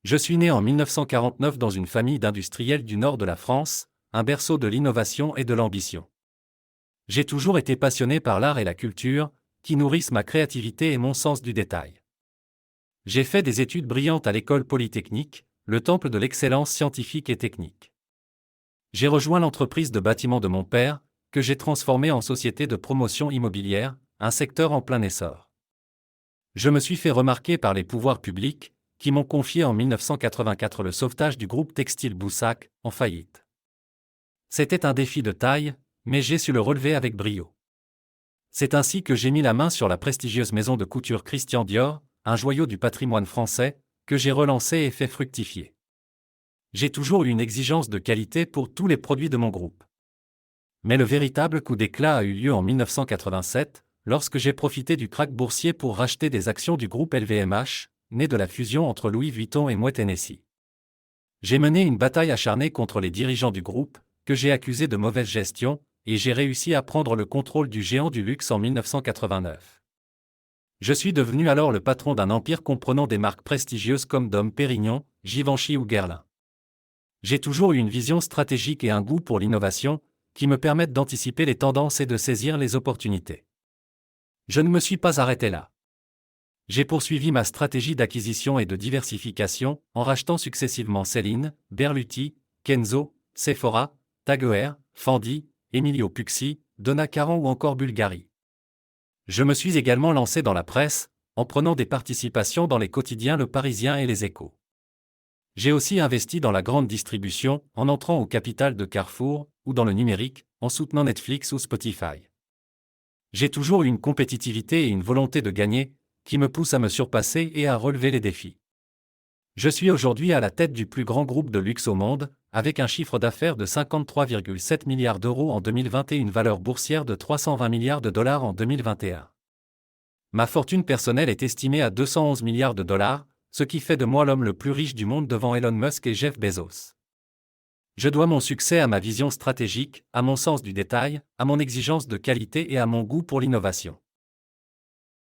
Je suis né en 1949 dans une famille d'industriels du nord de la France, un berceau de l'innovation et de l'ambition. J'ai toujours été passionné par l'art et la culture, qui nourrissent ma créativité et mon sens du détail. J'ai fait des études brillantes à l'école polytechnique, le temple de l'excellence scientifique et technique. J'ai rejoint l'entreprise de bâtiment de mon père, que j'ai transformée en société de promotion immobilière, un secteur en plein essor. Je me suis fait remarquer par les pouvoirs publics, qui m'ont confié en 1984 le sauvetage du groupe textile Boussac, en faillite. C'était un défi de taille, mais j'ai su le relever avec brio. C'est ainsi que j'ai mis la main sur la prestigieuse maison de couture Christian Dior, un joyau du patrimoine français, que j'ai relancé et fait fructifier. J'ai toujours eu une exigence de qualité pour tous les produits de mon groupe. Mais le véritable coup d'éclat a eu lieu en 1987, lorsque j'ai profité du krach boursier pour racheter des actions du groupe LVMH, né de la fusion entre Louis Vuitton et Moet Hennessy. J'ai mené une bataille acharnée contre les dirigeants du groupe, que j'ai accusés de mauvaise gestion, et j'ai réussi à prendre le contrôle du géant du luxe en 1989. Je suis devenu alors le patron d'un empire comprenant des marques prestigieuses comme Dom Pérignon, Givenchy ou Guerlain. J'ai toujours eu une vision stratégique et un goût pour l'innovation, qui me permettent d'anticiper les tendances et de saisir les opportunités. Je ne me suis pas arrêté là. J'ai poursuivi ma stratégie d'acquisition et de diversification, en rachetant successivement Celine, Berluti, Kenzo, Sephora, Tag Heuer, Fendi, Emilio Pucci, Donna Karan ou encore Bulgari. Je me suis également lancé dans la presse, en prenant des participations dans les quotidiens Le Parisien et Les Échos. J'ai aussi investi dans la grande distribution, en entrant au capital de Carrefour, ou dans le numérique, en soutenant Netflix ou Spotify. J'ai toujours eu une compétitivité et une volonté de gagner, qui me poussent à me surpasser et à relever les défis. Je suis aujourd'hui à la tête du plus grand groupe de luxe au monde, avec un chiffre d'affaires de 53,7 milliards d'euros en 2020 et une valeur boursière de 320 milliards de dollars en 2021. Ma fortune personnelle est estimée à 211 milliards de dollars, ce qui fait de moi l'homme le plus riche du monde devant Elon Musk et Jeff Bezos. Je dois mon succès à ma vision stratégique, à mon sens du détail, à mon exigence de qualité et à mon goût pour l'innovation.